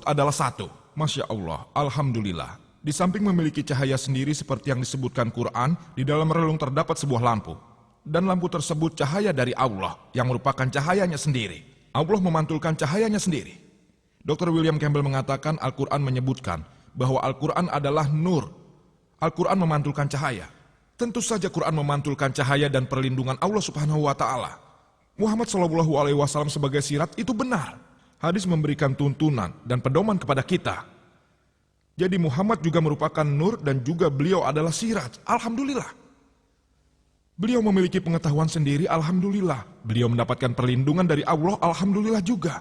adalah satu. Masya Allah, Alhamdulillah. Di samping memiliki cahaya sendiri seperti yang disebutkan Quran, di dalam relung terdapat sebuah lampu. Dan lampu tersebut cahaya dari Allah, yang merupakan cahayanya sendiri. Allah memantulkan cahayanya sendiri. Dr. William Campbell mengatakan Al-Quran menyebutkan bahwa Al-Quran adalah nur. Al-Quran memantulkan cahaya. Tentu saja Quran memantulkan cahaya dan perlindungan Allah Subhanahu wa Ta'ala. Muhammad SAW sebagai sirat itu benar. Hadis memberikan tuntunan dan pedoman kepada kita. Jadi Muhammad juga merupakan nur dan juga beliau adalah sirat. Alhamdulillah. Beliau memiliki pengetahuan sendiri, alhamdulillah. Beliau mendapatkan perlindungan dari Allah, alhamdulillah juga.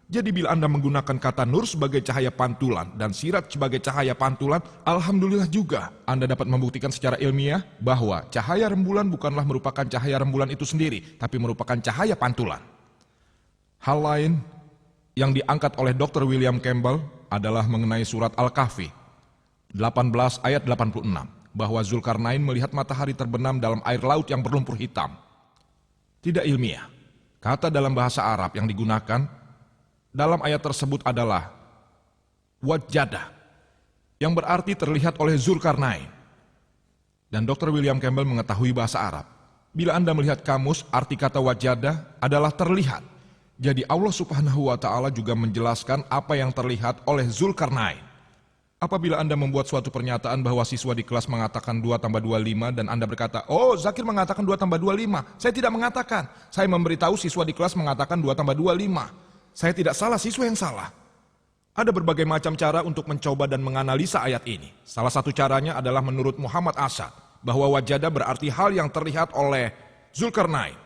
Jadi bila Anda menggunakan kata nur sebagai cahaya pantulan dan sirat sebagai cahaya pantulan, alhamdulillah juga. Anda dapat membuktikan secara ilmiah bahwa cahaya rembulan bukanlah merupakan cahaya rembulan itu sendiri, tapi merupakan cahaya pantulan. Hal lain yang diangkat oleh Dr. William Campbell adalah mengenai surat Al-Kahfi 18 ayat 86, bahwa Zulkarnain melihat matahari terbenam dalam air laut yang berlumpur hitam. Tidak ilmiah. Kata dalam bahasa Arab yang digunakan dalam ayat tersebut adalah wajada, yang berarti terlihat oleh Zulkarnain. Dan Dr. William Campbell mengetahui bahasa Arab. Bila Anda melihat kamus, arti kata wajada adalah terlihat. Jadi Allah Subhanahu wa Ta'ala juga menjelaskan apa yang terlihat oleh Zulkarnain. Apabila Anda membuat suatu pernyataan bahwa siswa di kelas mengatakan 2 tambah 2 5 dan Anda berkata, oh Zakir mengatakan 2 tambah 2 5. Saya tidak mengatakan. Saya memberitahu siswa di kelas mengatakan 2 tambah 2 5. Saya tidak salah, siswa yang salah. Ada berbagai macam cara untuk mencoba dan menganalisa ayat ini. Salah satu caranya adalah menurut Muhammad Asad, bahwa wajada berarti hal yang terlihat oleh Zulkarnain.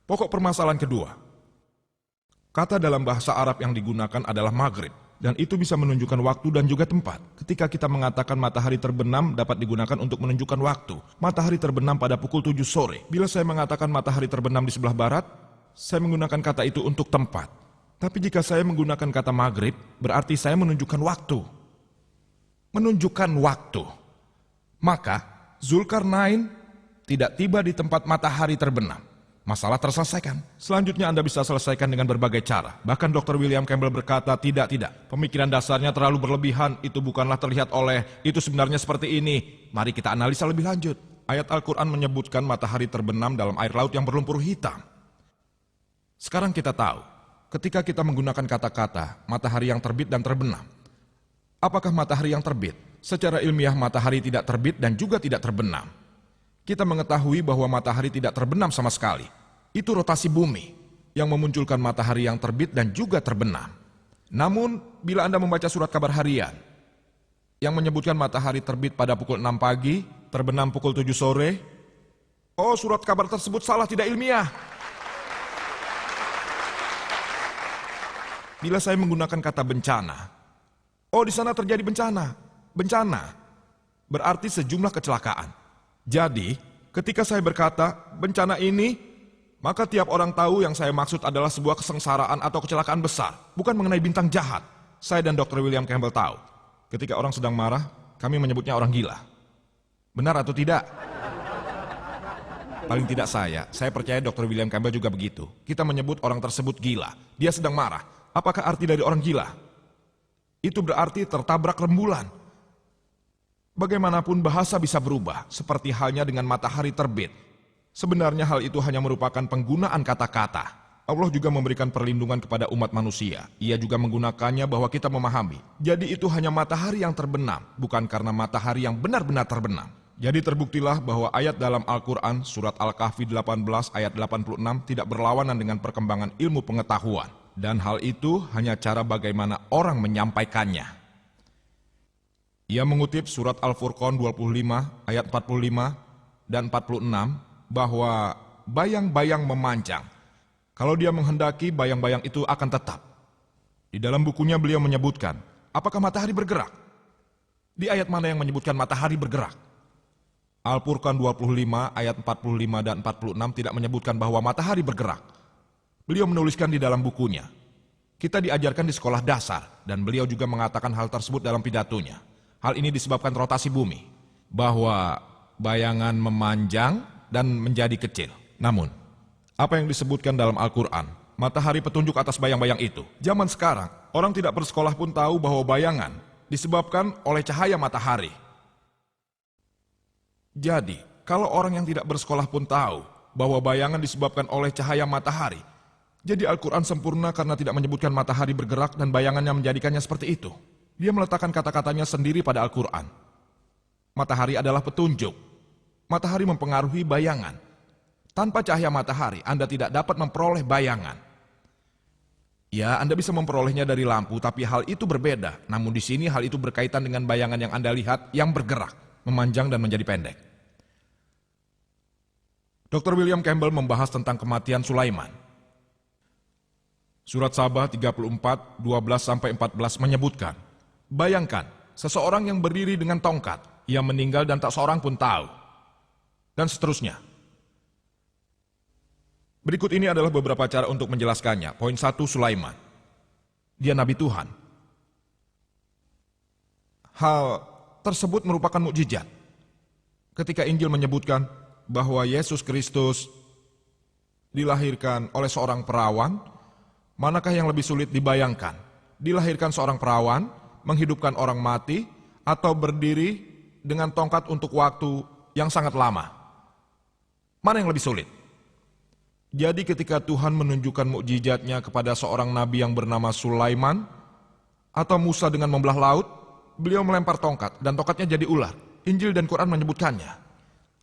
Pokok permasalahan kedua. Kata dalam bahasa Arab yang digunakan adalah maghrib, dan itu bisa menunjukkan waktu dan juga tempat. Ketika kita mengatakan matahari terbenam dapat digunakan untuk menunjukkan waktu. Matahari terbenam pada pukul 7 sore. Bila saya mengatakan matahari terbenam di sebelah barat, saya menggunakan kata itu untuk tempat. Tapi jika saya menggunakan kata maghrib, berarti saya menunjukkan waktu. Menunjukkan waktu. Maka, Zulkarnain tidak tiba di tempat matahari terbenam. Masalah terselesaikan. Selanjutnya Anda bisa selesaikan dengan berbagai cara. Bahkan Dr. William Campbell berkata, tidak. Pemikiran dasarnya terlalu berlebihan, itu bukanlah terlihat oleh, itu sebenarnya seperti ini. Mari kita analisa lebih lanjut. Ayat Al-Quran menyebutkan matahari terbenam dalam air laut yang berlumpur hitam. Sekarang kita tahu, ketika kita menggunakan kata-kata matahari yang terbit dan terbenam, apakah matahari yang terbit? Secara ilmiah matahari tidak terbit dan juga tidak terbenam. Kita mengetahui bahwa matahari tidak terbenam sama sekali. Itu rotasi bumi yang memunculkan matahari yang terbit dan juga terbenam. Namun, bila Anda membaca surat kabar harian yang menyebutkan matahari terbit pada pukul 6 pagi, terbenam pukul 7 sore, oh surat kabar tersebut salah, tidak ilmiah. Bila saya menggunakan kata bencana, oh di sana terjadi bencana. Bencana berarti sejumlah kecelakaan. Jadi, ketika saya berkata bencana ini, maka tiap orang tahu yang saya maksud adalah sebuah kesengsaraan atau kecelakaan besar, bukan mengenai bintang jahat. Saya dan Dr. William Campbell tahu, ketika orang sedang marah, kami menyebutnya orang gila. Benar atau tidak? Paling tidak saya percaya Dr. William Campbell juga begitu. Kita menyebut orang tersebut gila, dia sedang marah. Apakah arti dari orang gila? Itu berarti tertabrak rembulan. Bagaimanapun bahasa bisa berubah, seperti halnya dengan matahari terbit. Sebenarnya hal itu hanya merupakan penggunaan kata-kata. Allah juga memberikan perlindungan kepada umat manusia. Ia juga menggunakannya bahwa kita memahami. Jadi itu hanya matahari yang terbenam, bukan karena matahari yang benar-benar terbenam. Jadi terbuktilah bahwa ayat dalam Al-Quran, surat Al-Kahfi 18 ayat 86 tidak berlawanan dengan perkembangan ilmu pengetahuan. Dan hal itu hanya cara bagaimana orang menyampaikannya. Ia mengutip surat Al-Furqan 25 ayat 45 dan 46 bahwa bayang-bayang memanjang. Kalau dia menghendaki, bayang-bayang itu akan tetap. Di dalam bukunya beliau menyebutkan, apakah matahari bergerak? Di ayat mana yang menyebutkan matahari bergerak? Al-Furqan 25 ayat 45 dan 46 tidak menyebutkan bahwa matahari bergerak. Beliau menuliskan di dalam bukunya. Kita diajarkan di sekolah dasar, dan beliau juga mengatakan hal tersebut dalam pidatonya. Hal ini disebabkan rotasi bumi, bahwa bayangan memanjang dan menjadi kecil. Namun, apa yang disebutkan dalam Al-Quran matahari petunjuk atas bayang-bayang itu. Zaman sekarang, orang tidak bersekolah pun tahu bahwa bayangan disebabkan oleh cahaya matahari. Jadi, kalau orang yang tidak bersekolah pun tahu bahwa bayangan disebabkan oleh cahaya matahari, jadi Al-Quran sempurna karena tidak menyebutkan matahari bergerak dan bayangannya menjadikannya seperti itu. Dia meletakkan kata-katanya sendiri pada Al-Quran. Matahari adalah petunjuk. Matahari mempengaruhi bayangan. Tanpa cahaya matahari, Anda tidak dapat memperoleh bayangan. Ya, Anda bisa memperolehnya dari lampu, tapi hal itu berbeda. Namun di sini hal itu berkaitan dengan bayangan yang Anda lihat yang bergerak, memanjang dan menjadi pendek. Dr. William Campbell membahas tentang kematian Sulaiman. Surat Sabah 34, 12-14 menyebutkan, bayangkan, seseorang yang berdiri dengan tongkat, ia meninggal dan tak seorang pun tahu. Dan seterusnya. Berikut ini adalah beberapa cara untuk menjelaskannya. Poin 1, Sulaiman. Dia Nabi Tuhan. Hal tersebut merupakan mukjizat. Ketika Injil menyebutkan bahwa Yesus Kristus dilahirkan oleh seorang perawan, manakah yang lebih sulit dibayangkan? Dilahirkan seorang perawan, menghidupkan orang mati, atau berdiri dengan tongkat untuk waktu yang sangat lama? Mana yang lebih sulit? Jadi ketika Tuhan menunjukkan mukjizatnya kepada seorang nabi yang bernama Sulaiman, atau Musa dengan membelah laut, beliau melempar tongkat dan tongkatnya jadi ular. Injil dan Quran menyebutkannya.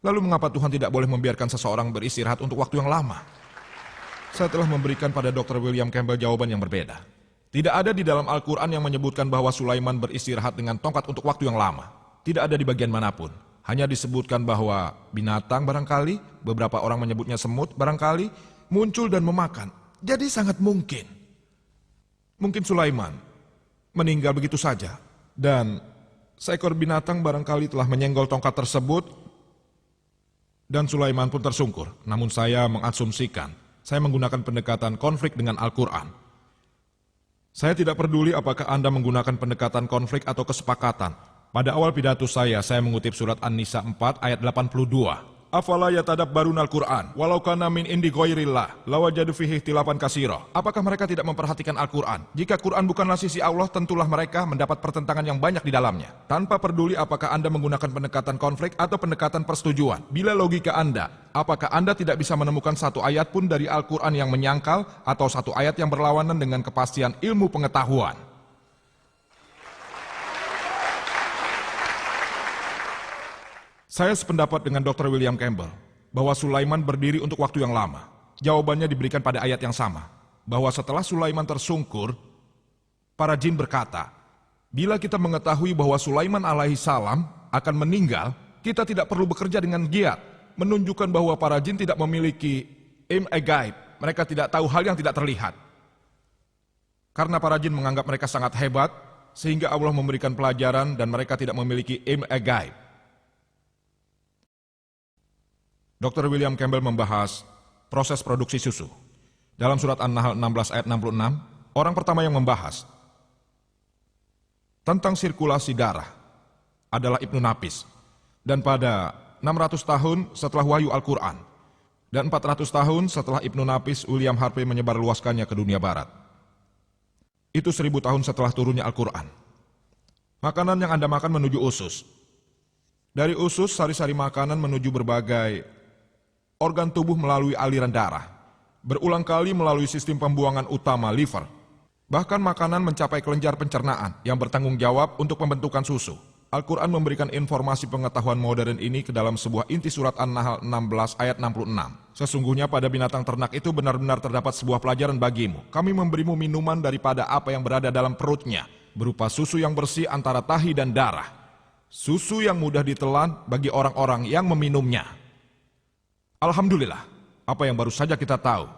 Lalu mengapa Tuhan tidak boleh membiarkan seseorang beristirahat untuk waktu yang lama? Saya telah memberikan pada Dr. William Campbell jawaban yang berbeda. Tidak ada di dalam Al-Quran yang menyebutkan bahwa Sulaiman beristirahat dengan tongkat untuk waktu yang lama. Tidak ada di bagian manapun. Hanya disebutkan bahwa binatang barangkali, beberapa orang menyebutnya semut barangkali, muncul dan memakan. Jadi sangat mungkin. Mungkin Sulaiman meninggal begitu saja. Dan seekor binatang barangkali telah menyenggol tongkat tersebut, dan Sulaiman pun tersungkur. Namun saya mengasumsikan, saya menggunakan pendekatan konflik dengan Al-Quran. Saya tidak peduli apakah Anda menggunakan pendekatan konflik atau kesepakatan. Pada awal pidato saya mengutip surat An-Nisa 4 ayat 82. Afala yatadabbarun al-Qur'an walau kana min indi ghairillah lawajadu fihi ikhtilafan katsira. Apakah mereka tidak memperhatikan Al-Qur'an? Jika Quran bukanlah sisi Allah, tentulah mereka mendapat pertentangan yang banyak di dalamnya. Tanpa peduli apakah Anda menggunakan pendekatan konflik atau pendekatan persetujuan. Bila logika Anda, apakah Anda tidak bisa menemukan satu ayat pun dari Al-Qur'an yang menyangkal atau satu ayat yang berlawanan dengan kepastian ilmu pengetahuan? Saya sependapat dengan Dr. William Campbell bahwa Sulaiman berdiri untuk waktu yang lama. Jawabannya diberikan pada ayat yang sama, bahwa setelah Sulaiman tersungkur, para jin berkata, bila kita mengetahui bahwa Sulaiman alaihi salam akan meninggal, kita tidak perlu bekerja dengan giat, menunjukkan bahwa para jin tidak memiliki ilmu gaib. Mereka tidak tahu hal yang tidak terlihat. Karena para jin menganggap mereka sangat hebat, sehingga Allah memberikan pelajaran dan mereka tidak memiliki ilmu gaib. Dr. William Campbell membahas proses produksi susu. Dalam surat An-Nahl 16 ayat 66, orang pertama yang membahas tentang sirkulasi darah adalah Ibnu Nafis. Dan pada 600 tahun setelah wahyu Al-Quran dan 400 tahun setelah Ibnu Nafis, William Harvey menyebarluaskannya ke dunia barat. Itu 1000 tahun setelah turunnya Al-Quran. Makanan yang Anda makan menuju usus. Dari usus, sari-sari makanan menuju berbagai organ tubuh melalui aliran darah, berulang kali melalui sistem pembuangan utama liver. Bahkan makanan mencapai kelenjar pencernaan yang bertanggung jawab untuk pembentukan susu. Al-Quran memberikan informasi pengetahuan modern ini ke dalam sebuah inti surat An-Nahl 16 ayat 66. Sesungguhnya pada binatang ternak itu benar-benar terdapat sebuah pelajaran bagimu. Kami memberimu minuman daripada apa yang berada dalam perutnya, berupa susu yang bersih antara tahi dan darah. Susu yang mudah ditelan bagi orang-orang yang meminumnya. Alhamdulillah, apa yang baru saja kita tahu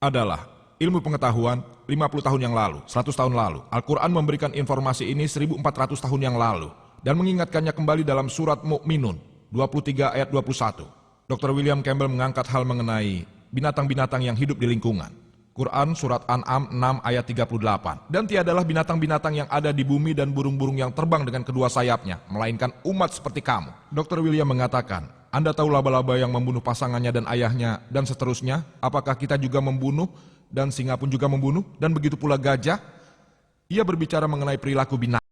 adalah ilmu pengetahuan 50 tahun yang lalu, 100 tahun lalu. Al-Quran memberikan informasi ini 1400 tahun yang lalu dan mengingatkannya kembali dalam surat Mu'minun 23 ayat 21. Dr. William Campbell mengangkat hal mengenai binatang-binatang yang hidup di lingkungan. Quran surat An'am 6 ayat 38. Dan tiadalah binatang-binatang yang ada di bumi dan burung-burung yang terbang dengan kedua sayapnya, melainkan umat seperti kamu. Dr. William mengatakan, Anda tahu laba-laba yang membunuh pasangannya dan ayahnya dan seterusnya? Apakah kita juga membunuh dan singa pun juga membunuh, dan begitu pula gajah. Ia berbicara mengenai perilaku binatang.